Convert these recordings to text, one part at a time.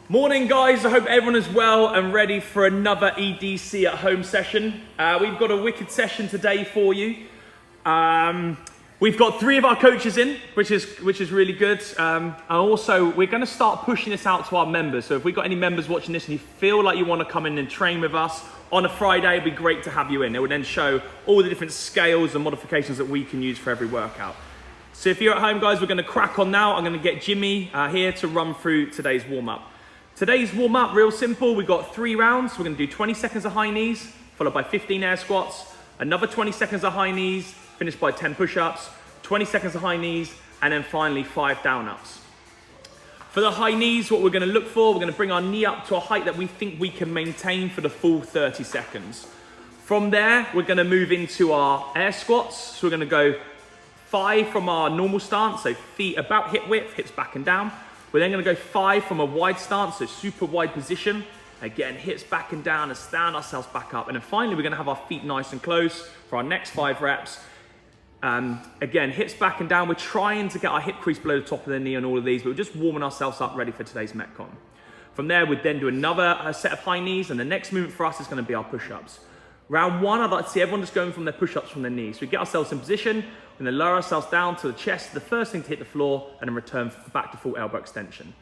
Morning guys, I hope everyone is well and ready for another EDC at home session. We've got a wicked session today for you. We've got 3 of our coaches in, which is really good. And also we're going to start pushing this out to our members. So if we've got any members watching this and you feel like you want to come in and train with us on a Friday, it'd be great to have you in. It would then show all the different scales and modifications that we can use for every workout. So if you're at home guys, we're going to crack on now. I'm going to get Jimmy here to run through today's warm-up. Today's warm-up, real simple. We've got 3 rounds. We're going to do 20 seconds of high knees, followed by 15 air squats, another 20 seconds of high knees, finished by 10 push-ups, 20 seconds of high knees, and then finally 5 down-ups. For the high knees, what we're going to look for, we're going to bring our knee up to a height that we think we can maintain for the full 30 seconds. From there, we're going to move into our air squats. So we're going to go 5 from our normal stance, so feet about hip width, hips back and down. We're then going to go 5 from a wide stance, so super wide position. Again, hips back and down and stand ourselves back up. And then finally, we're going to have our feet nice and close for our next 5 reps. Again, hips back and down. We're trying to get our hip crease below the top of the knee on all of these, but we're just warming ourselves up ready for today's Metcon. From there, we'd then do another set of high knees, and the next movement for us is going to be our push-ups. Round 1, I'd like to see everyone just going from their push-ups from their knees. So we get ourselves in position, and then lower ourselves down to the chest, the first thing to hit the floor, and then return back to full elbow extension.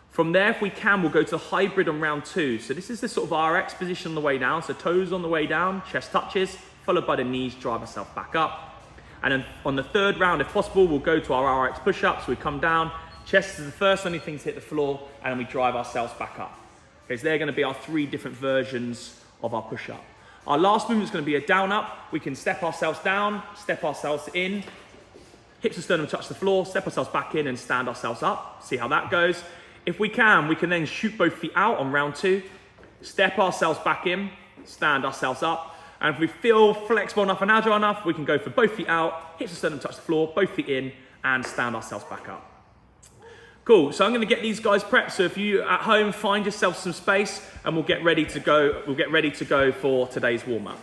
From there, if we can, we'll go to the hybrid on round 2. So this is the sort of RX position on the way down. So toes on the way down, chest touches, followed by the knees, drive ourselves back up. And then on the 3rd round, if possible, we'll go to our RX push-ups. We come down, chest is the first only thing to hit the floor, and then we drive ourselves back up. Okay, so they're going to be our 3 different versions of our push-up. Our last movement is going to be a down up. We can step ourselves down, step ourselves in, hips and sternum touch the floor, step ourselves back in and stand ourselves up. See how that goes. If we can then shoot both feet out on round 2, step ourselves back in, stand ourselves up. And if we feel flexible enough and agile enough, we can go for both feet out, hips and sternum touch the floor, both feet in, and stand ourselves back up. Cool, so I'm gonna get these guys prepped. So if you at home, find yourself some space and we'll get ready to go for today's warm-up.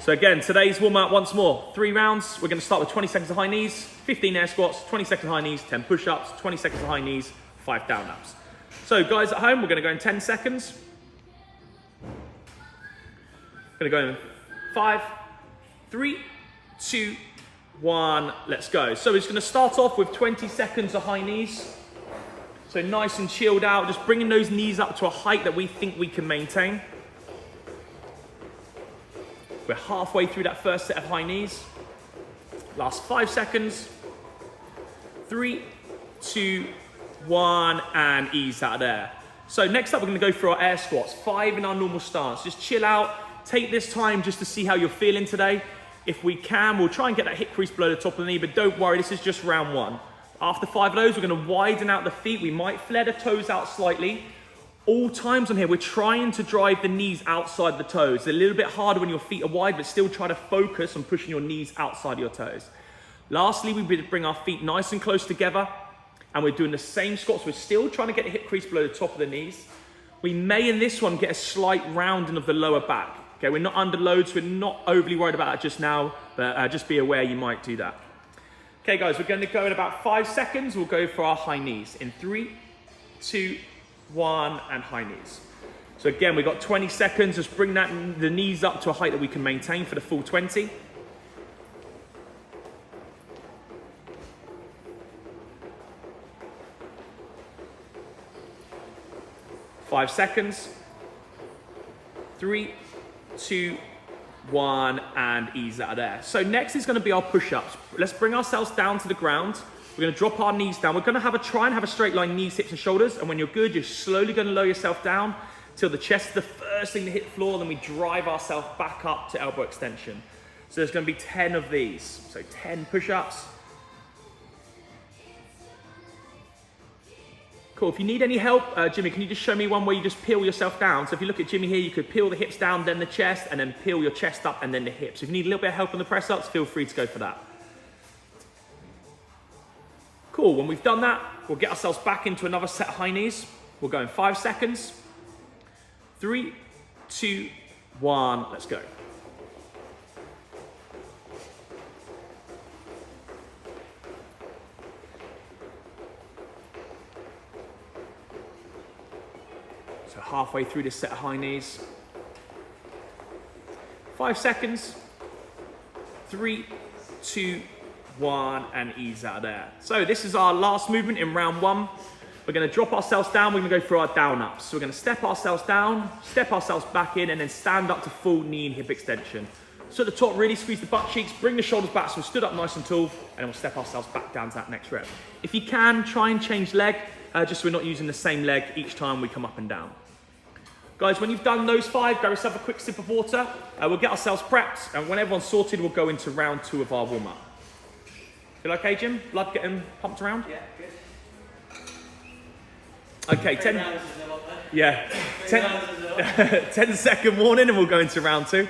So again, today's warm-up once more, 3 rounds. We're gonna start with 20 seconds of high knees, 15 air squats, 20 seconds of high knees, 10 push-ups, 20 seconds of high knees, 5 down-ups. So guys at home, we're gonna go in 10 seconds. We're gonna go in 5, 3, 2, 1, let's go. So it's gonna start off with 20 seconds of high knees. So nice and chilled out, just bringing those knees up to a height that we think we can maintain. We're halfway through that first set of high knees. Last 5 seconds. 3, 2, 1, and ease out of there. So next up, we're gonna go through our air squats. 5 in our normal stance. Just chill out, take this time just to see how you're feeling today. If we can, we'll try and get that hip crease below the top of the knee, but don't worry, this is just round 1. After 5 of those, we're gonna widen out the feet. We might flare the toes out slightly. All times on here, we're trying to drive the knees outside the toes. It's a little bit harder when your feet are wide, but still try to focus on pushing your knees outside your toes. Lastly, we bring our feet nice and close together, and we're doing the same squats. We're still trying to get the hip crease below the top of the knees. We may, in this one, get a slight rounding of the lower back. Okay, we're not under load, so we're not overly worried about that just now, but just be aware you might do that. Okay guys, we're gonna go in about 5 seconds. We'll go for our high knees in 3, 2, 1, and high knees. So again, we've got 20 seconds. Just bring the knees up to a height that we can maintain for the full 20. Five seconds. 3, 2, 1, and ease out of there. So next is going to be our push-ups. Let's bring ourselves down to the ground. We're going to drop our knees down. We're going to try and have a straight line, knees, hips, and shoulders. And when you're good, you're slowly going to lower yourself down till the chest is the first thing to hit the floor. Then we drive ourselves back up to elbow extension. So there's going to be 10 of these. So 10 push-ups. Cool. If you need any help, Jimmy, can you just show me one where you just peel yourself down? So if you look at Jimmy here, you could peel the hips down, then the chest, and then peel your chest up, and then the hips. If you need a little bit of help on the press-ups, feel free to go for that. Cool. When we've done that, we'll get ourselves back into another set of high knees. We'll go in 5 seconds. 3, 2, 1, let's go. halfway through this set of high knees. 5 seconds. 3, 2, 1, and ease out of there. So this is our last movement in round 1. We're going to drop ourselves down. We're going to go through our down ups. So we're going to step ourselves down, step ourselves back in, and then stand up to full knee and hip extension. So at the top, really squeeze the butt cheeks, bring the shoulders back so we're stood up nice and tall, and then we'll step ourselves back down to that next rep. If you can, try and change leg, just so we're not using the same leg each time we come up and down. Guys, when you've done those 5, grab yourself a quick sip of water. We'll get ourselves prepped, and when everyone's sorted, we'll go into round 2 of our warm-up. Feel okay, Jim? Blood getting pumped around? Yeah, good. Okay, 10 10-second warning, and we'll go into round 2.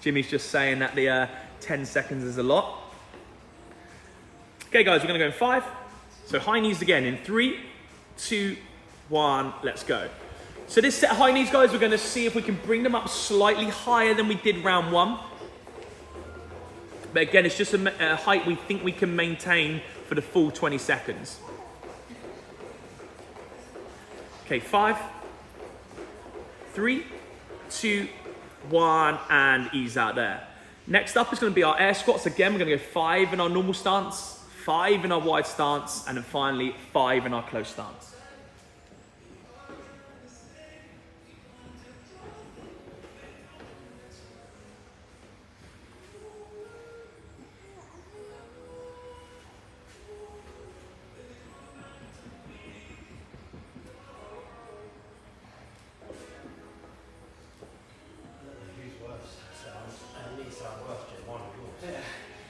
Jimmy's just saying that the 10 seconds is a lot. Okay, guys, we're going to go in 5. So high knees again in 3, 2, 1, let's go. So this set of high knees, guys, we're going to see if we can bring them up slightly higher than we did round 1. But again, it's just a height we think we can maintain for the full 20 seconds. Okay, 5, 3, 2, 1, and ease out there. Next up is going to be our air squats. Again, we're going to go 5 in our normal stance, 5 in our wide stance, and then finally 5 in our close stance.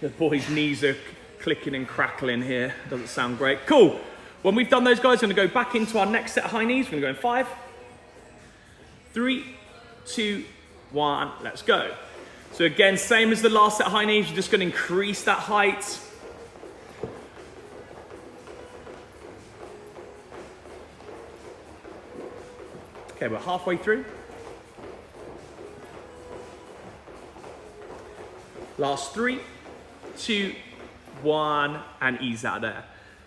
The boys' knees are clicking and crackling here. Doesn't sound great. Cool. When we've done those, guys, we're going to go back into our next set of high knees. We're going to go in 5, 3, 2, 1. Let's go. So again, same as the last set of high knees. We're just going to increase that height. Okay, we're halfway through. Last 3, 2, 1, and ease out of there.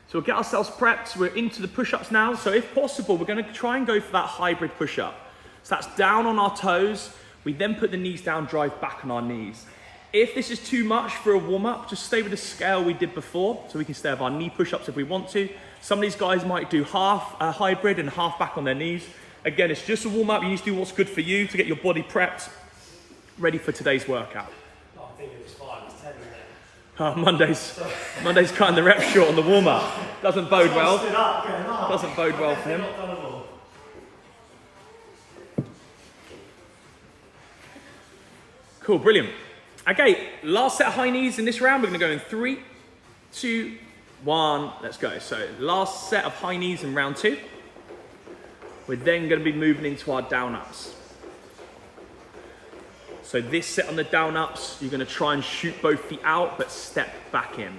So we'll get ourselves prepped. We're into the push-ups now. So if possible, we're going to try and go for that hybrid push-up. So that's down on our toes. We then put the knees down, drive back on our knees. If this is too much for a warm-up, just stay with the scale we did before, so we can stay with our knee push-ups if we want to. Some of these guys might do half hybrid and half back on their knees. Again, it's just a warm-up. You need to do what's good for you to get your body prepped, ready for today's workout. I think it was 5, it's 10 minutes. Monday's cutting the reps short on the warm-up. Doesn't bode well. Doesn't bode well for him. Cool, brilliant. Okay, last set of high knees in this round. We're going to go in 3, 2, 1. Let's go. So last set of high knees in round 2. We're then going to be moving into our down ups. So this set on the down ups, you're going to try and shoot both feet out, but step back in.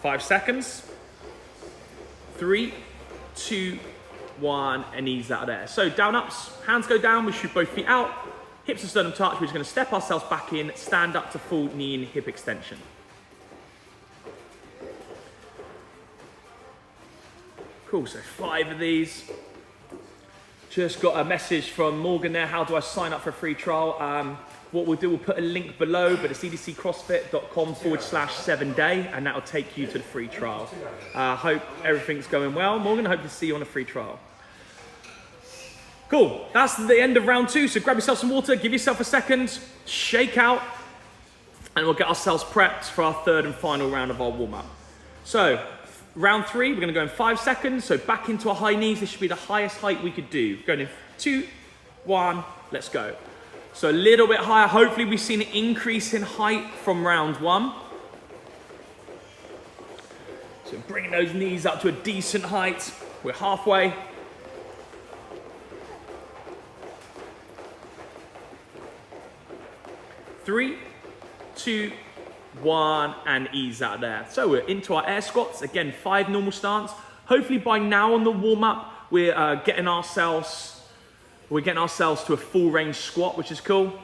5 seconds. 3, 2, 1, and ease out of there. So down ups, hands go down, we shoot both feet out, hips and sternum touch. We're just going to step ourselves back in, stand up to full knee and hip extension. Cool, so 5 of these. Just got a message from Morgan there. How do I sign up for a free trial? What we'll do, we'll put a link below, but it's edccrossfit.com/7day, and that'll take you to the free trial. Hope everything's going well. Morgan, I hope to see you on a free trial. Cool, that's the end of round 2. So grab yourself some water, give yourself a second, shake out, and we'll get ourselves prepped for our 3rd and final round of our warm-up. So, round 3, we're going to go in 5 seconds. So back into our high knees. This should be the highest height we could do. Going in 2, 1, let's go. So a little bit higher. Hopefully we've seen an increase in height from round 1. So bringing those knees up to a decent height. We're halfway. Three, 2, 1, and ease out there. So we're into our air squats. Again, 5 normal stance. Hopefully by now on the warm-up, we're getting ourselves to a full range squat, which is cool.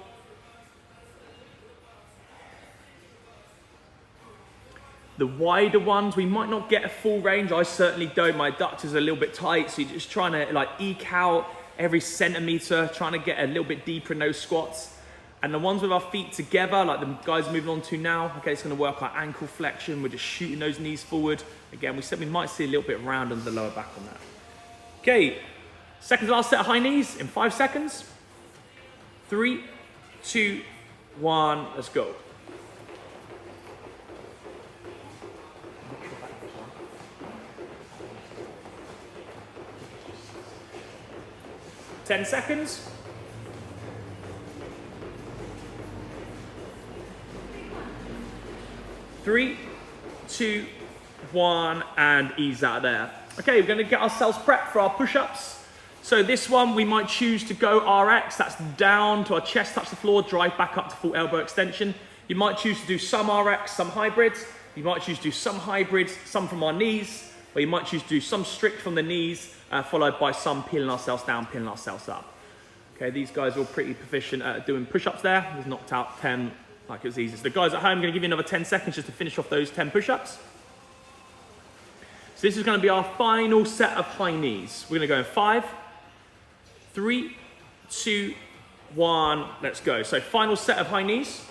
The wider ones, we might not get a full range. I certainly don't. My adductors are a little bit tight, so you're just trying to like eke out every centimeter, trying to get a little bit deeper in those squats. And the ones with our feet together, like the guys moving on to now, okay, it's gonna work our ankle flexion. We're just shooting those knees forward. Again, we said we might see a little bit round under the lower back on that. Okay, second to last set of high knees in 5 seconds. 3, 2, 1, let's go. Ten seconds. 3, 2, 1, and ease out of there. Okay, we're gonna get ourselves prepped for our push-ups. So this one, we might choose to go RX, that's down to our chest touch the floor, drive back up to full elbow extension. You might choose to do some RX, some hybrids. You might choose to do some hybrids, some from our knees, or you might choose to do some strict from the knees, followed by some peeling ourselves down, peeling ourselves up. Okay, these guys are all pretty proficient at doing push-ups there. We've knocked out 10 like it was easy. So the guys at home, I'm gonna give you another 10 seconds just to finish off those 10 push-ups. So this is gonna be our final set of high knees. We're gonna go in 5, 3, 2, 1, let's go. So final set of high knees.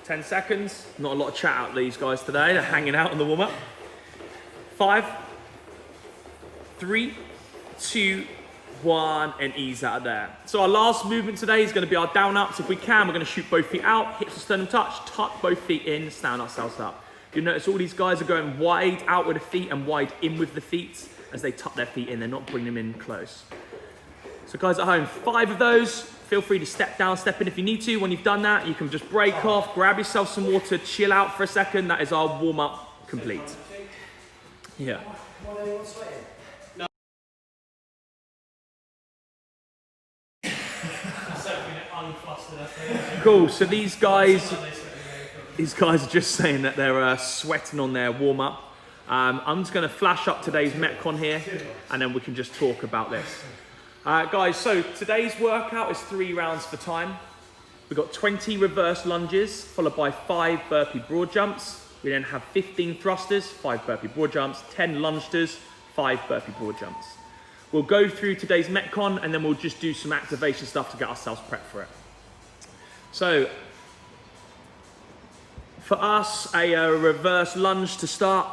Ten seconds. Not a lot of chat out of these guys today. They're hanging out on the warm-up. 5, 3, 2, 1, and ease out of there. So our last movement today is going to be our down ups. If we can, we're going to shoot both feet out, hips to sternum touch, tuck both feet in, stand ourselves up. You'll notice all these guys are going wide out with the feet and wide in with the feet as they tuck their feet in. They're not bringing them in close. So guys at home, 5 of those. Feel free to step down, step in if you need to. When you've done that, you can just break off, grab yourself some water, chill out for a second. That is our warm-up complete. Yeah. Cool, so these guys are just saying that they're sweating on their warm-up. I'm just gonna flash up today's Metcon here, and then we can just talk about this. Guys, so today's workout is 3 rounds for time. We've got 20 reverse lunges, followed by 5 burpee broad jumps. We then have 15 thrusters, 5 burpee broad jumps, 10 lungesters, 5 burpee broad jumps. We'll go through today's Metcon, and then we'll just do some activation stuff to get ourselves prepped for it. So, for us, a reverse lunge to start.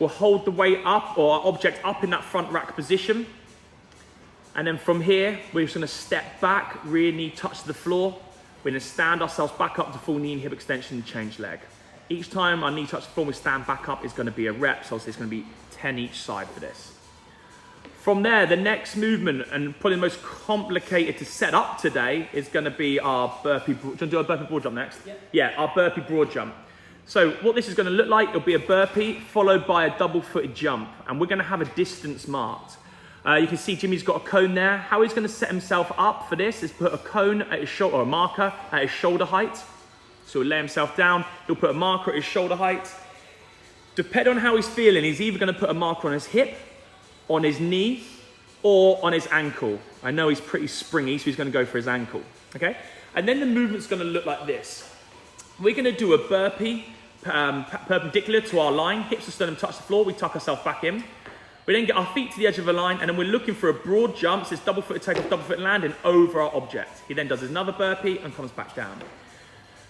We'll hold the weight up, or our object up in that front rack position. And then from here, we're just gonna step back, rear knee touch the floor. We're gonna stand ourselves back up to full knee and hip extension and change leg. Each time our knee touch the floor, we stand back up is gonna be a rep, so it's gonna be 10 each side for this. From there, the next movement, and probably the most complicated to set up today, is gonna be our burpee, do you wanna do our burpee broad jump next? Yeah, our burpee broad jump. So what this is gonna look like, it'll be a burpee followed by a double-footed jump, and we're gonna have a distance marked. You can see Jimmy's got a cone there. How he's gonna set himself up for this is put a cone at his shoulder, or a marker at his shoulder height. So he'll lay himself down, he'll put a marker at his shoulder height. Depending on how he's feeling, he's either gonna put a marker on his hip, on his knee, or on his ankle. I know he's pretty springy, so he's gonna go for his ankle, okay? And then the movement's gonna look like this. We're gonna do a burpee, perpendicular to our line, hips to sternum touch the floor, we tuck ourselves back in. We then get our feet to the edge of the line, and then we're looking for a broad jump, so it's double-footed takeoff, double-footed landing over our object. He then does another burpee and comes back down.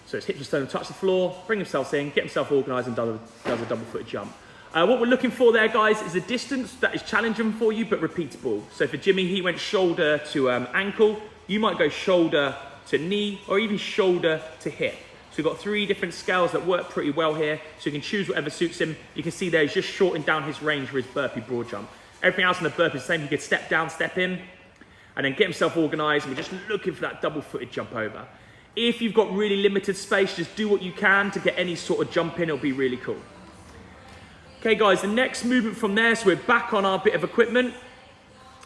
So it's hips to sternum touch the floor, bring himself in, get himself organised, and does a double-footed jump. What we're looking for there, guys, is a distance that is challenging for you, but repeatable. So for Jimmy, he went shoulder to ankle. You might go shoulder to knee, or even shoulder to hip. So we've got 3 different scales that work pretty well here, so you can choose whatever suits him. You can see there he's just shortened down his range for his burpee broad jump. Everything else in the burpee is the same. He could step down, step in, and then get himself organised, and we're just looking for that double-footed jump over. If you've got really limited space, just do what you can to get any sort of jump in. It'll be really cool. Okay, guys, the next movement from there, so we're back on our bit of equipment.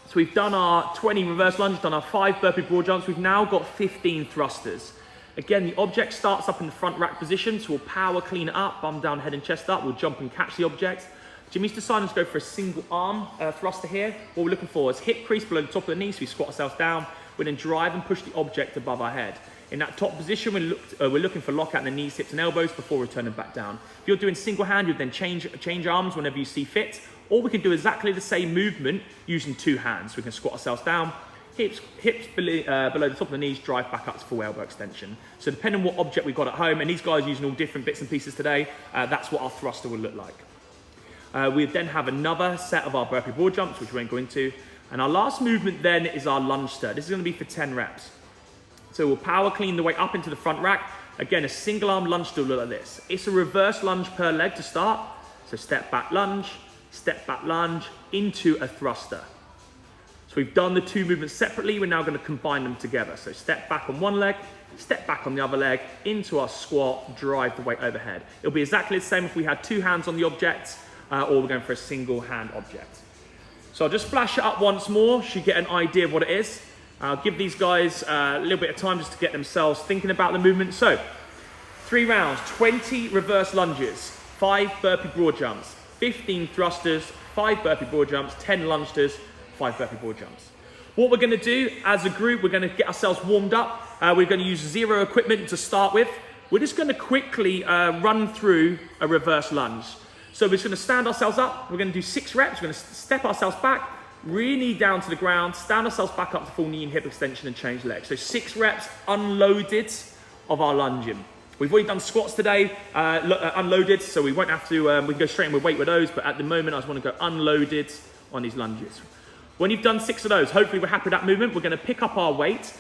So we've done our 20 reverse lunges, done our 5 burpee broad jumps. We've now got 15 thrusters. Again, the object starts up in the front rack position, so we'll power clean it up, bum down, head and chest up. We'll jump and catch the object. Jimmy's decided to go for a single arm thruster here. What we're looking for is hip crease below the top of the knee, so we squat ourselves down. We then drive and push the object above our head. In that top position, we're looking for lockout in the knees, hips and elbows before returning back down. If you're doing single hand, you'd then change arms whenever you see fit, or we can do exactly the same movement using two hands. We can squat ourselves down, hips below the top of the knees, drive back up to full elbow extension. So depending on what object we've got at home, and these guys are using all different bits and pieces today, that's what our thruster will look like. We then have another set of our burpee broad jumps, which we won't go into. And our last movement then is our Lungester. This is going to be for 10 reps. So we'll power clean the way up into the front rack. Again, a single arm Lungester will look like this. It's a reverse lunge per leg to start. So step back lunge into a thruster. So we've done the two movements separately. We're now going to combine them together. So step back on one leg, step back on the other leg, into our squat, drive the weight overhead. It'll be exactly the same if we had two hands on the object, or we're going for a single hand object. So I'll just flash it up once more so you get an idea of what it is. I'll give these guys a little bit of time just to get themselves thinking about the movement. So 3 rounds, 20 reverse lunges, 5 burpee broad jumps, 15 thrusters, 5 burpee broad jumps, 10 Lungesters, 5 burpee broad jumps. What we're going to do as a group, we're going to get ourselves warmed up. We're going to use 0 equipment to start with. We're just going to quickly run through a reverse lunge. So we're just going to stand ourselves up. We're going to do 6 reps. We're going to step ourselves back, really knee down to the ground, stand ourselves back up to full knee and hip extension and change legs. So 6 reps unloaded of our lunging. We've already done squats today, unloaded, so we won't have to, we can go straight in with weight with those, but at the moment I just want to go unloaded on these lunges. When you've done 6 of those, hopefully we're happy with that movement. We're going to pick up our weight.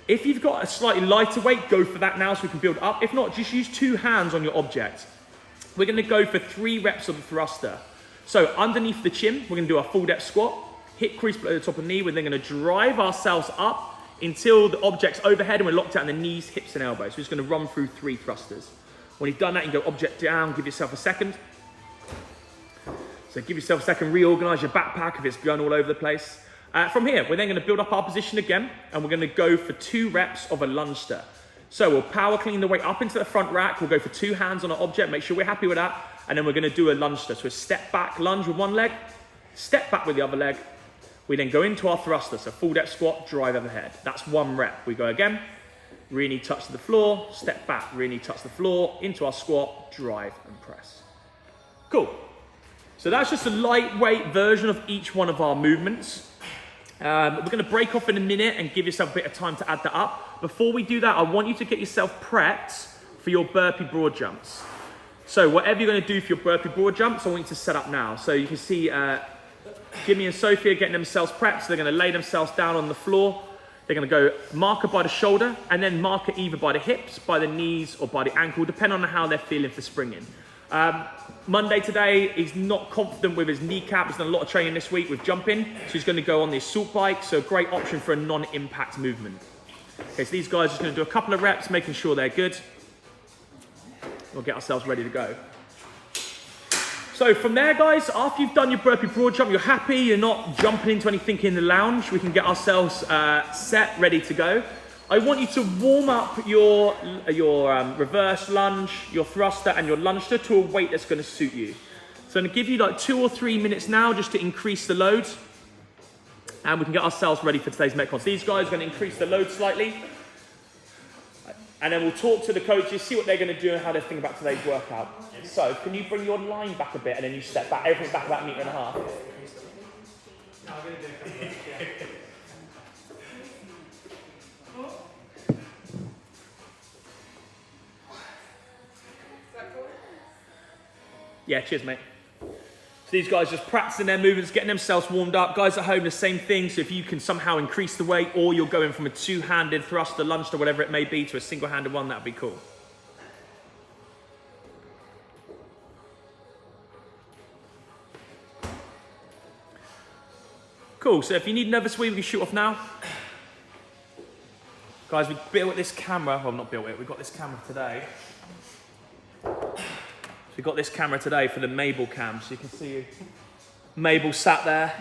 If you've got a slightly lighter weight, go for that now so we can build up. If not, just use 2 hands on your object. We're going to go for 3 reps of the thruster. So underneath the chin, we're going to do our full depth squat, hip crease below the top of the knee. We're then going to drive ourselves up until the object's overhead and we're locked out in the knees, hips and elbows. So we're just going to run through 3 thrusters. When you've done that, you can go object down, give yourself a second. So give yourself a second, reorganize your backpack if it's going all over the place. From here, we're then going to build up our position again and we're going to go for 2 reps of a Lungester. So we'll power clean the weight up into the front rack. We'll go for 2 hands on our object, make sure we're happy with that. And then we're going to do a Lungester. So a step back lunge with one leg, step back with the other leg. We then go into our thruster. So full depth squat, drive overhead. That's 1 rep. We go again, really touch the floor, step back, really touch the floor, into our squat, drive and press. Cool. So that's just a lightweight version of each one of our movements. We're going to break off in a minute and give yourself a bit of time to add that up. Before we do that, I want you to get yourself prepped for your burpee broad jumps. So whatever you're going to do for your burpee broad jumps, I want you to set up now. So you can see Jimmy and Sophie are getting themselves prepped. So they're going to lay themselves down on the floor. They're going to go marker by the shoulder and then marker either by the hips, by the knees or by the ankle, depending on how they're feeling for springing. Monday today, he's not confident with his kneecap. He's done a lot of training this week with jumping. So he's going to go on the assault bike. So a great option for a non-impact movement. Okay, so these guys are just going to do a couple of reps, making sure they're good. We'll get ourselves ready to go. So from there, guys, after you've done your burpee broad jump, you're happy, you're not jumping into anything in the lounge, we can get ourselves set, ready to go. I want you to warm up your reverse lunge, your thruster and your Lungester to a weight that's going to suit you. So I'm going to give you like 2 or 3 minutes now just to increase the load. And we can get ourselves ready for today's Metcon. So these guys are going to increase the load slightly. And then we'll talk to the coaches, see what they're going to do and how they think about today's workout. So can you bring your line back a bit and then you step back, everything back about 1.5 meters? No, I'm going to do a couple of Yeah, cheers, mate. So these guys just practicing their movements, getting themselves warmed up. Guys at home, the same thing. So if you can somehow increase the weight or you're going from a 2-handed thruster, Lungester, whatever it may be, to a single-handed one, that'd be cool. Cool, so if you need another sweep, we can shoot off now. Guys, we built this camera, well, not built it, we got this camera today. So we've got this camera today for the Mabel cam, so you can see Mabel sat there.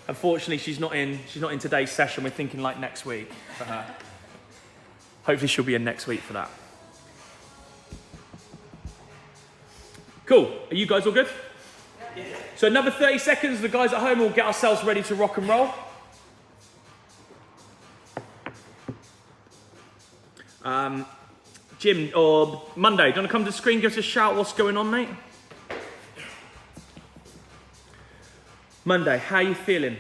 Unfortunately, she's not in today's session. We're thinking like next week for her. Hopefully she'll be in next week for that. Cool, are you guys all good? Yeah. So another 30 seconds, the guys at home will get ourselves ready to rock and roll. Jim, or Monday, do you want to come to the screen, give us a shout, what's going on, mate? Monday, how are you feeling?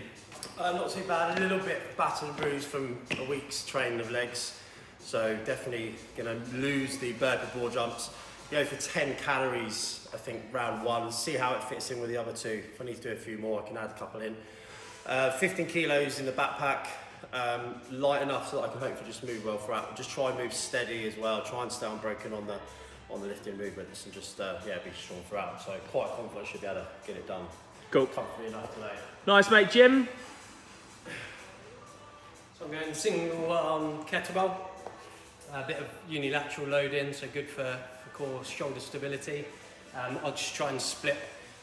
Not too bad, a little bit battered and bruised from a week's training of legs. So definitely going to lose the burpee ball jumps. Go for 10 calories, I think, round one. See how it fits in with the other two. If I need to do a few more, I can add a couple in. 15 kilos in the backpack, light enough so that I can hopefully just move well throughout. Just try and move steady as well. Try and stay unbroken on the lifting movements and just be strong throughout. So quite confident I should be able to get it done. Cool. Comfortably enough today. Nice, mate. Jim? So I'm going single arm kettlebell, a bit of unilateral load in, so good for core shoulder stability. I'll just try and split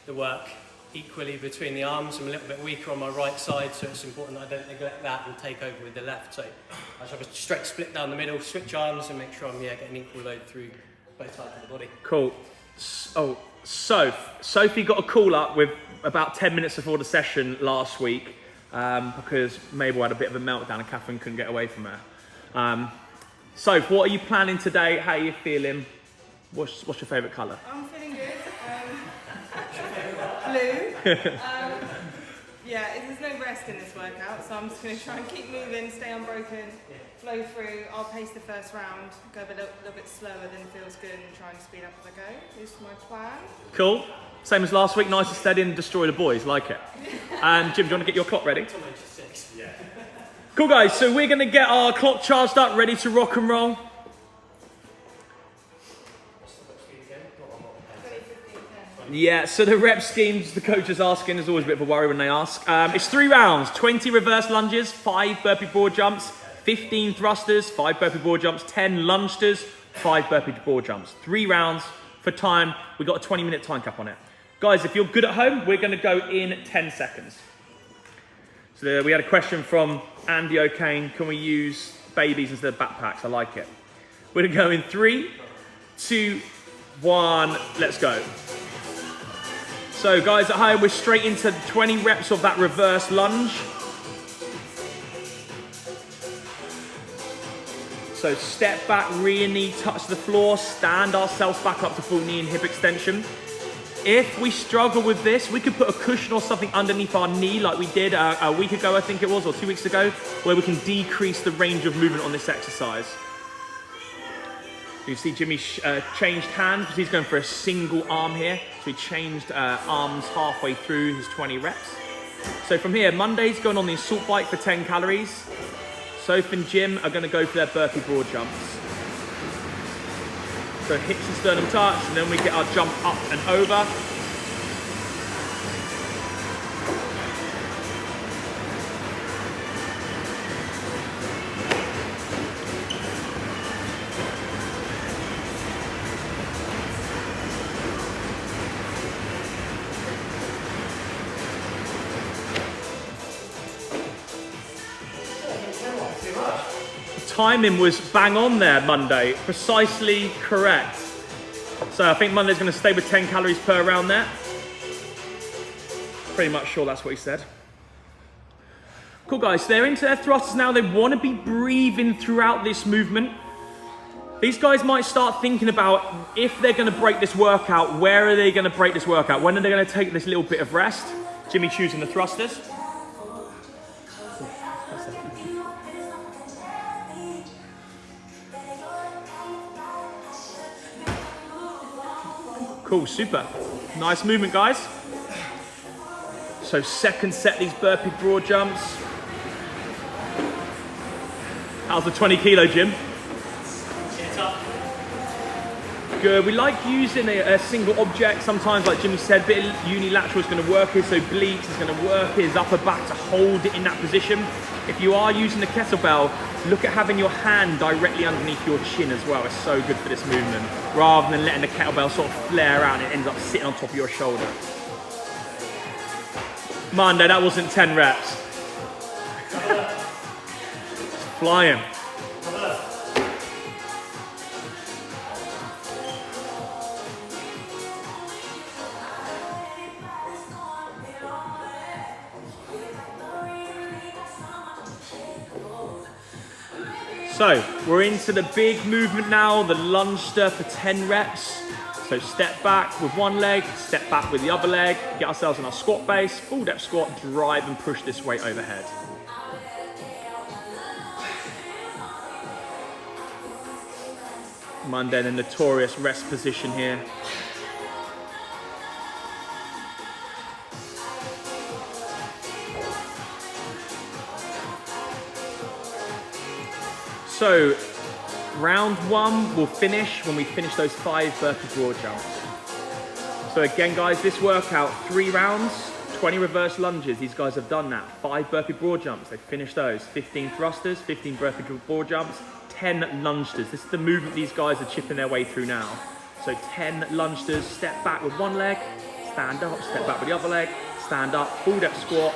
the work equally between the arms. I'm a little bit weaker on my right side, so it's important that I don't neglect that and take over with the left. So I just have a straight split down the middle, switch arms and make sure I'm getting equal load through both sides of the body. Cool. Oh, Sophie got a call up with about 10 minutes before the session last week because Mabel had a bit of a meltdown and Catherine couldn't get away from her. Soph, what are you planning today? How are you feeling? What's your favourite colour? I'm feeling good. Blue. Yeah, there's no rest in this workout, so I'm just going to try and keep moving, stay unbroken, flow through. I'll pace the first round, go a little bit slower than feels good, and try and speed up as I go. This is my plan. Cool. Same as last week, nice and steady and destroy the boys, like it. And Jim, do you want to get your clock ready? Yeah. Cool guys, so we're going to get our clock charged up, ready to rock and roll. 20, 15, 10. Yeah, so the rep schemes the coach is asking is always a bit of a worry when they ask. It's 3 rounds, 20 reverse lunges, 5 burpee board jumps, 15 thrusters, 5 burpee board jumps, 10 lungesters, 5 burpee board jumps. 3 rounds for time. We've got a 20-minute time cap on it. Guys, if you're good at home, we're going to go in 10 seconds. So we had a question from Andy O'Kane. Can we use babies instead of backpacks? I like it. We're going to go in 3, 2, 1, let's go. So guys at home, we're straight into 20 reps of that reverse lunge. So step back, rear knee touch the floor, stand ourselves back up to full knee and hip extension. If we struggle with this, we could put a cushion or something underneath our knee like we did a week ago, I think it was, or 2 weeks ago, where we can decrease the range of movement on this exercise. You see Jimmy changed hands because he's going for a single arm here. So he changed arms halfway through his 20 reps. So from here, Monday's going on the assault bike for 10 calories. Soph and Jim are going to go for their burpee board jumps. So hips and sternum touch, and then we get our jump up and over. Timing was bang on there Monday, precisely correct. So I think Monday's going to stay with 10 calories per round there. Pretty much sure that's what he said. Cool guys, so they're into their thrusters now. They want to be breathing throughout this movement. These guys might start thinking about if they're going to break this workout, where are they going to break this workout? When are they going to take this little bit of rest? Jimmy choosing the thrusters. Cool, super. Nice movement, guys. So second set, these burpee broad jumps. How's the 20 kilo, Jim? It's up. Good. We like using a single object. Sometimes, like Jimmy said, a bit of unilateral is going to work here. So obliques is going to work his upper back to hold it in that position. If you are using the kettlebell, look at having your hand directly underneath your chin as well. It's so good for this movement. Rather than letting the kettlebell sort of flare out and it ends up sitting on top of your shoulder. Monday, that wasn't 10 reps. Flying. So we're into the big movement now, the Lungester for 10 reps. So step back with one leg, step back with the other leg, get ourselves in our squat base, full depth squat, drive and push this weight overhead. Monday, the notorious rest position here. So, round one will finish when we finish those 5 burpee broad jumps. So again guys, this workout, 3 rounds, 20 reverse lunges. These guys have done that. 5 burpee broad jumps, they finished those. 15 thrusters, 15 burpee broad jumps, 10 lungesters. This is the movement these guys are chipping their way through now. So 10 lungesters, step back with one leg, stand up, step back with the other leg, stand up, full depth squat,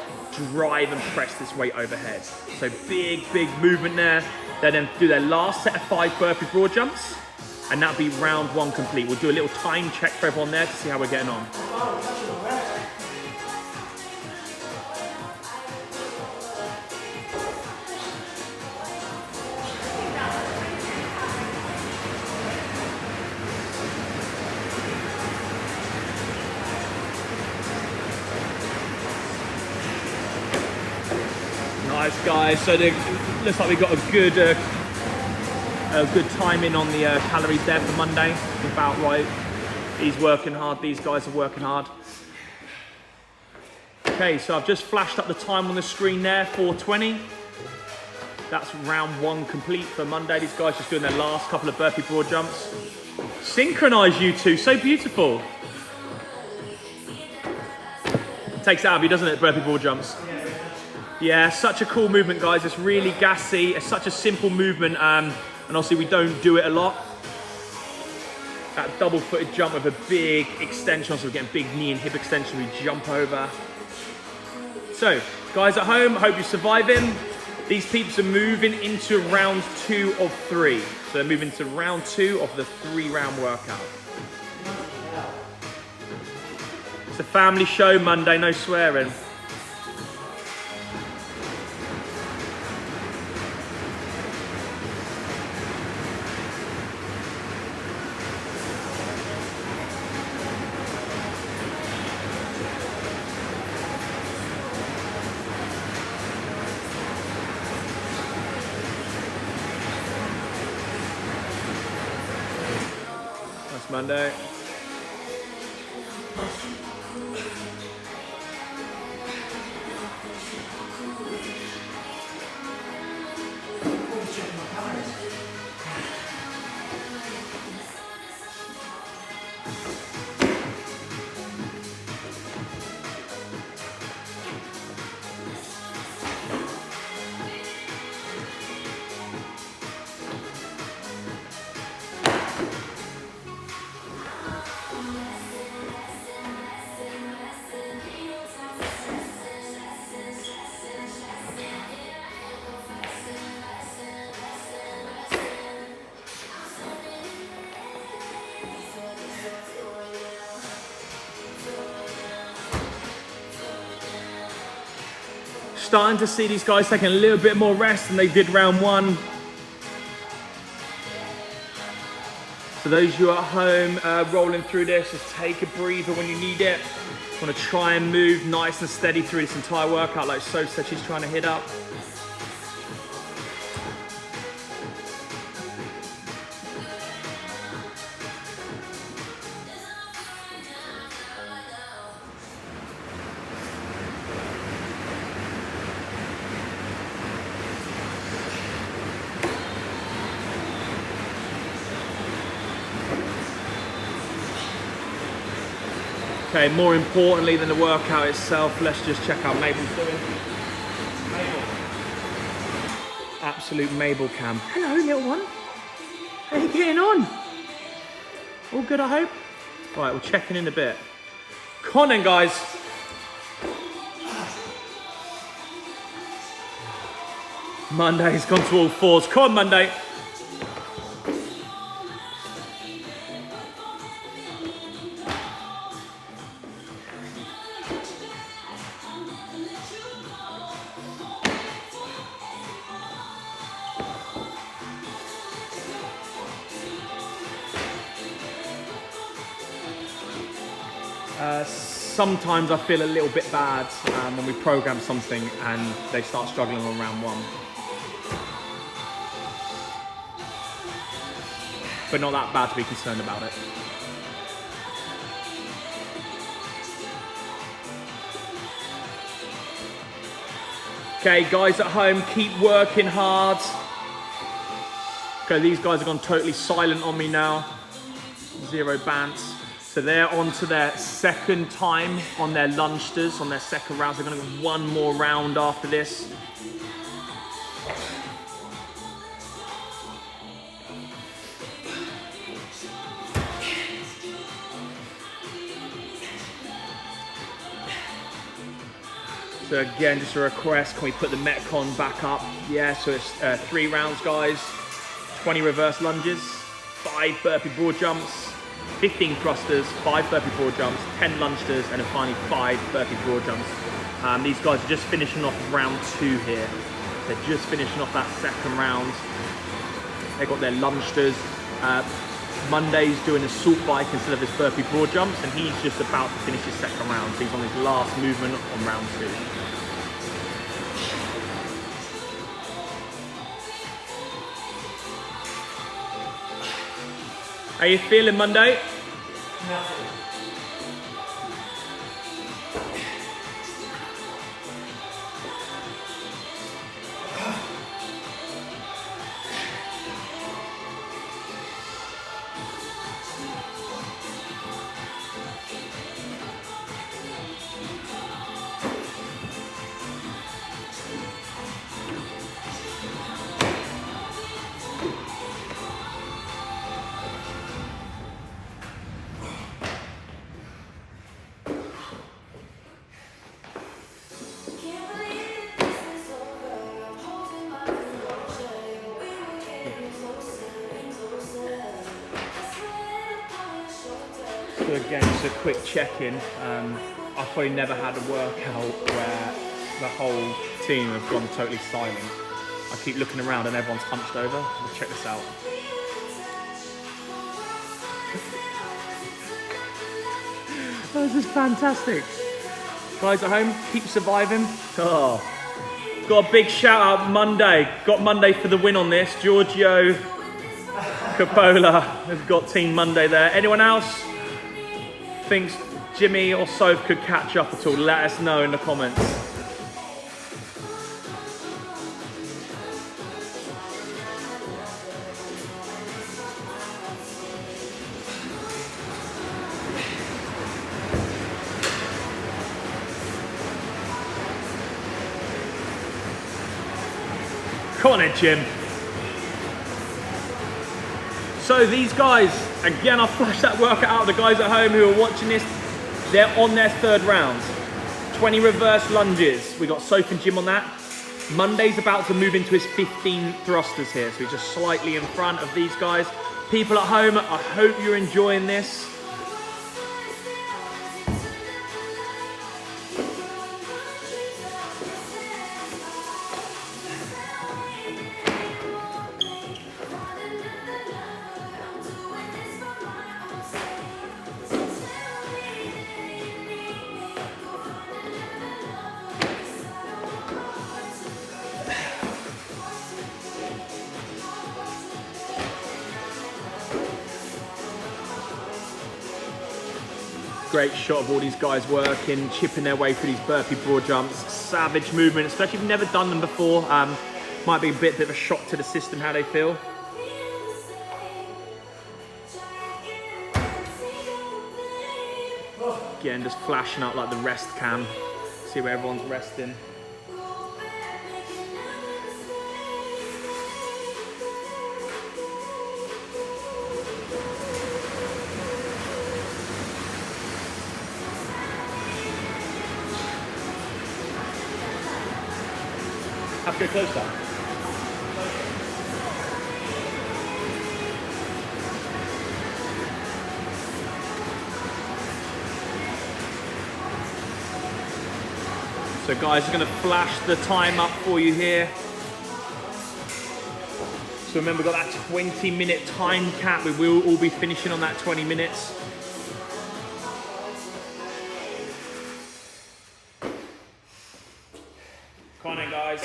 drive and press this weight overhead. So big movement there. They then do their last set of 5 burpee broad jumps, and that'll be round 1 complete. We'll do a little time check for everyone there to see how we're getting on. Nice guys, so looks like we've got a good timing on the calories there for Monday. About right. He's working hard, these guys are working hard. Okay, so I've just flashed up the time on the screen there, 4:20. That's round 1 complete for Monday. These guys just doing their last couple of burpee broad jumps. Synchronize you two, so beautiful. Takes it out of you, doesn't it, burpee broad jumps? Yeah, such a cool movement, guys. It's really gassy. It's such a simple movement, and obviously we don't do it a lot. That double-footed jump with a big extension, so we're getting big knee and hip extension. We jump over. So, guys at home, I hope you're surviving. These peeps are moving into round 2 of 3. So they're moving to round 2 of the 3-round workout. It's a family show Monday, no swearing. Monday. Starting to see these guys taking a little bit more rest than they did round 1. For those of you at home rolling through this, just take a breather when you need it. Want to try and move nice and steady through this entire workout like So said she's trying to hit up. Okay, more importantly than the workout itself, let's just check out Mabel's doing. Mabel. Absolute Mabel cam. Hello, little one. How are you getting on? All good, I hope? All right, we'll check in a bit. Come on then, guys. Monday's gone to all 4s. Come on, Monday. Sometimes I feel a little bit bad when we program something and they start struggling on round 1. But not that bad to be concerned about it. Okay, guys at home, keep working hard. Okay, these guys have gone totally silent on me now. 0 bants. So they're on to their second time on their Lungesters, on their second round. So they're gonna go 1 more round after this. So again, just a request, can we put the Metcon back up? Yeah, so it's 3 rounds, guys. 20 reverse lunges, 5 burpee broad jumps, 15 thrusters, 5 burpee broad jumps, 10 Lungesters, and then finally 5 burpee broad jumps. These guys are just finishing off round 2 here. They're just finishing off that second round. They got their Lungesters. Monday's doing a salt bike instead of his burpee broad jumps, and he's just about to finish his second round. So he's on his last movement on round 2. How you feeling, Monday? Nothing. So again, just a quick check-in. I've probably never had a workout where the whole team have gone totally silent. I keep looking around and everyone's hunched over. Let's check this out. This is fantastic. Guys at home, keep surviving. Oh, got a big shout out Monday. Got Monday for the win on this. Giorgio Coppola has got Team Monday there. Anyone else thinks Jimmy or Soph could catch up at all? Let us know in the comments. Come on in, Jim. So these guys, again, I'll flash that workout out. The guys at home who are watching this, they're on their 3rd round. 20 reverse lunges. We got Soph and Jim on that. Monday's about to move into his 15 thrusters here, so he's just slightly in front of these guys. People at home, I hope you're enjoying this. Great shot of all these guys working, chipping their way through these burpee broad jumps. Savage movement, especially if you've never done them before. Might be a bit of a shock to the system how they feel. Again, just flashing out like the rest cam. See where everyone's resting. Have to go closer. So guys, I'm going to flash the time up for you here. So remember, we've got that 20-minute time cap. We will all be finishing on that 20 minutes. Come on in, guys.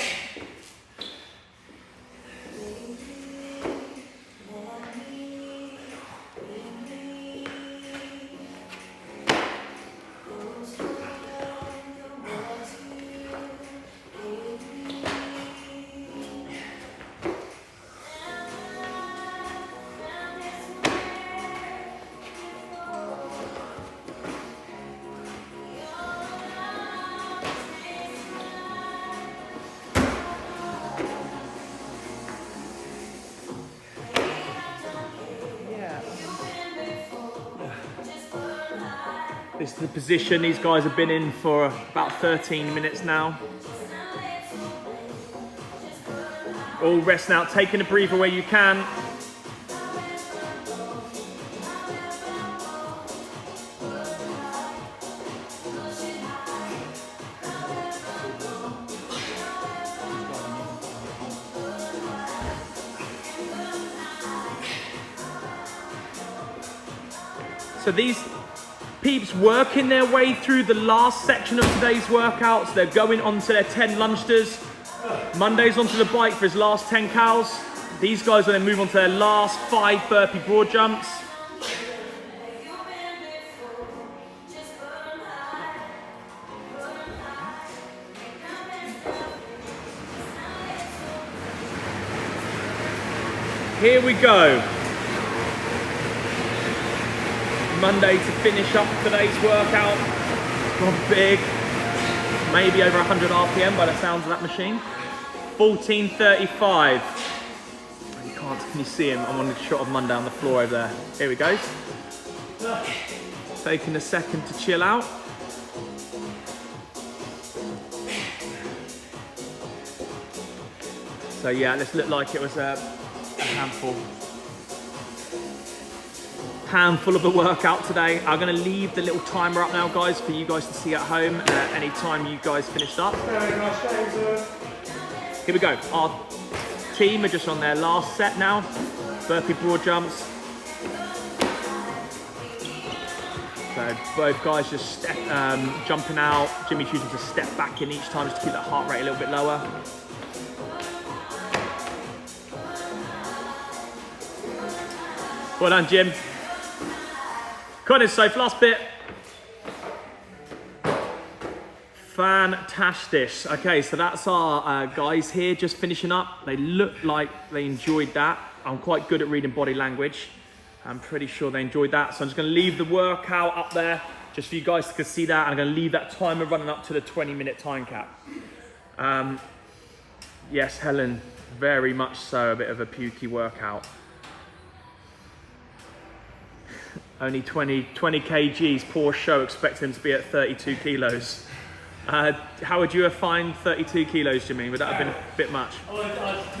This is the position these guys have been in for about 13 minutes now. All resting out, taking a breather where you can. So these peeps working their way through the last section of today's workouts. They're going on to their 10 Lungesters. Monday's onto the bike for his last 10 cows. These guys are then move on to their last 5 burpee broad jumps. Here we go. Monday to finish up today's workout. It's gone big, maybe over 100 RPM by the sounds of that machine. 14:35. Can you see him? I'm on the shot of Monday on the floor over there. Here we go. Taking a second to chill out. So yeah, this looked like it was a handful of a workout today. I'm going to leave the little timer up now, guys, for you guys to see at home any time you guys finished up. Here we go. Our team are just on their last set now. Burpee broad jumps. So both guys just jumping out. Jimmy's choosing to step back in each time just to keep that heart rate a little bit lower. Well done, Jim. Come on in, Soph, last bit. Fantastic. Okay, so that's our guys here just finishing up. They look like they enjoyed that. I'm quite good at reading body language. I'm pretty sure they enjoyed that. So I'm just gonna leave the workout up there just for you guys to see that. I'm gonna leave that timer running up to the 20-minute time cap. Yes, Helen, very much so, a bit of a pukey workout. Only 20 kgs, poor show, expecting him to be at 32 kilos. How would you have find 32 kilos, Jimmy? Would that have been a bit much?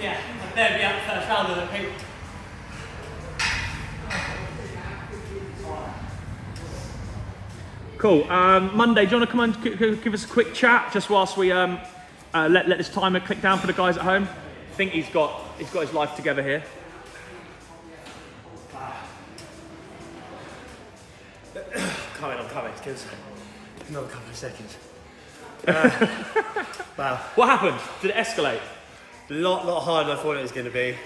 Yeah, I'd better be out the first round of the peak. Cool. Monday, do you want to come and give us a quick chat just whilst we let this timer click down for the guys at home? I think he's got his life together here. I'm coming. Give another couple of seconds. Wow. What happened? Did it escalate? A lot harder than I thought it was going to be.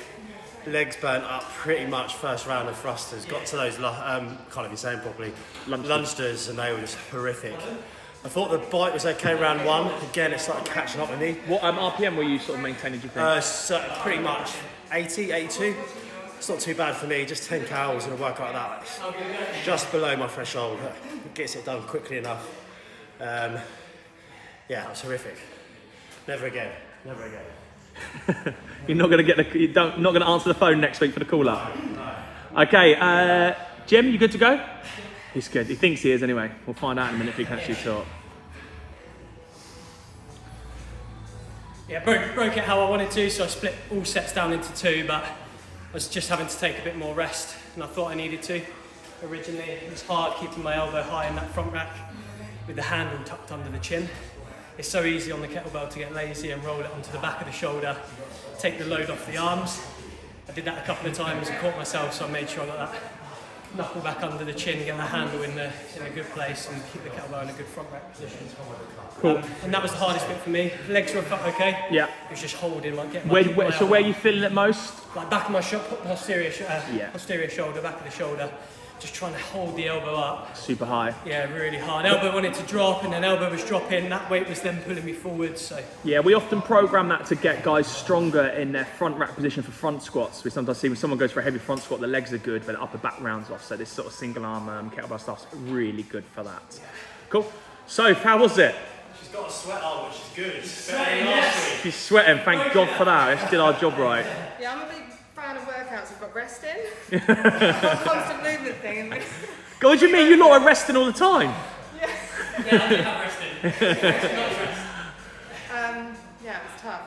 Legs burnt up pretty much first round of thrusters. Got to those, can't even say them properly, Lungesters, and they were just horrific. I thought the bike was okay round 1. Again, it started catching up with me. What RPM were you sort of maintaining, do you think? So pretty much 80, 82. It's not too bad for me, just 10 cows in a workout like that. Just below my threshold. Gets it done quickly enough. Yeah, it was horrific. Never again. You're not going to answer the phone next week for the call up. No. Okay, Jim, you good to go? He's good. He thinks he is anyway. We'll find out in a minute if he can actually talk. Yeah, broke it how I wanted to, so I split all sets down into 2, but I was just having to take a bit more rest, and I thought I needed to. Originally, it was hard keeping my elbow high in that front rack with the handle tucked under the chin. It's so easy on the kettlebell to get lazy and roll it onto the back of the shoulder, take the load off the arms. I did that a couple of times and caught myself, so I made sure I got that knuckle back under the chin, get the handle in a good place, and keep the kettlebell in a good front rack position. Cool. And that was the hardest bit for me. Legs were okay. Yeah. It was just holding, like getting So where are you feeling it most? Like back of my posterior shoulder, back of the shoulder. Just trying to hold the elbow up. Super high. Yeah, really hard. Elbow wanted to drop, and then elbow was dropping. That weight was then pulling me forward. So yeah, we often program that to get guys stronger in their front rack position for front squats. We sometimes see when someone goes for a heavy front squat, the legs are good, but the upper back rounds off. So this sort of single arm kettlebell stuff's really good for that. Cool. So how was it? She's got a sweat on, which is good. She's sweating. Thank God for that. She did our job right. Yeah, I'm a big fan of workouts that've got rest in. Constant movement thing. God, what do you mean? You're not resting all the time? Yeah. yeah, I did have resting. Yeah, it was tough.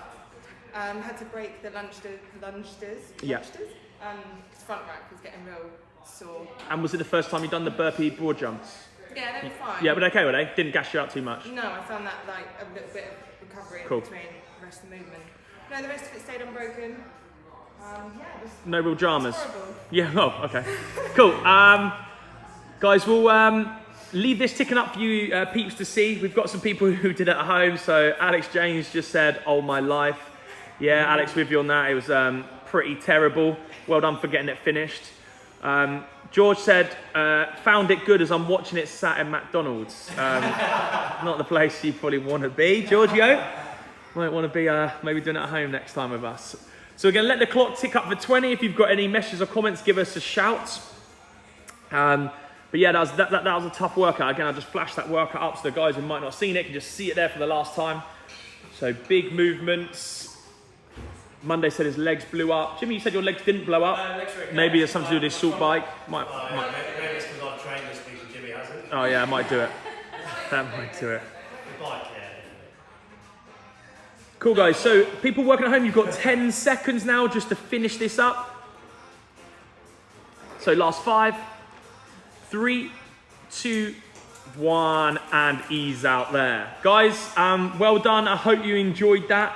Had to break the Lungesters. Yeah. Front rack was getting real sore. And was it the first time you'd done the burpee broad jumps? Yeah, they were fine. Yeah, but okay, were they? Didn't gash you out too much? No, I found that like a little bit of recovery Cool. between rest and movement. No, the rest of it stayed unbroken. Yeah, it was No real dramas? horrible. Yeah, oh, okay. Cool. Guys, we'll leave this ticking up for you peeps to see. We've got some people who did it at home. So Alex James just said, "Oh my life." Yeah, Alex, with you on that. It was pretty terrible. Well done for getting it finished. George said, "Found it good as I'm watching it sat in McDonald's." Not the place you probably want to be, Giorgio. Might want to be maybe doing it at home next time with us. So we're going to let the clock tick up for 20. If you've got any messages or comments, give us a shout. But yeah, that was a tough workout. Again, I just flashed that workout up so the guys who might not have seen it can just see it there for the last time. So big movements. Monday said his legs blew up. Jimmy, you said your legs didn't blow up. Maybe there's something to do with his salt bike. Maybe it's because I've trained this week and Jimmy hasn't. Oh yeah, I might do it. That might do it. The bike, yeah. Cool guys, so people working at home, you've got 10 seconds now just to finish this up. So last 5, 3, 2, 1, and ease out there. Guys, well done. I hope you enjoyed that.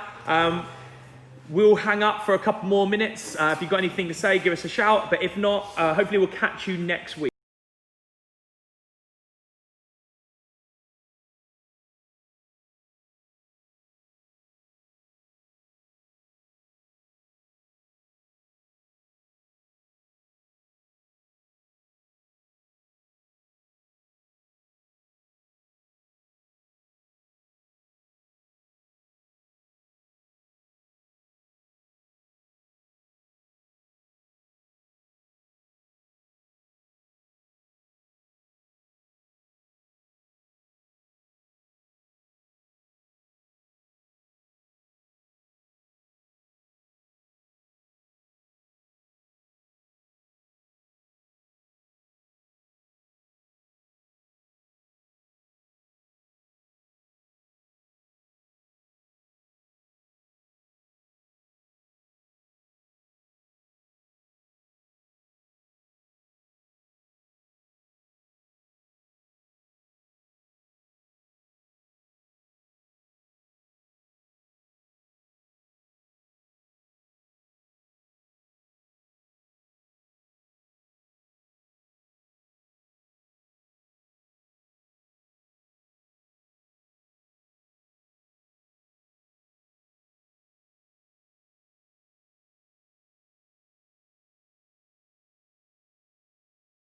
We'll hang up for a couple more minutes. If you've got anything to say, give us a shout. But if not, hopefully we'll catch you next week.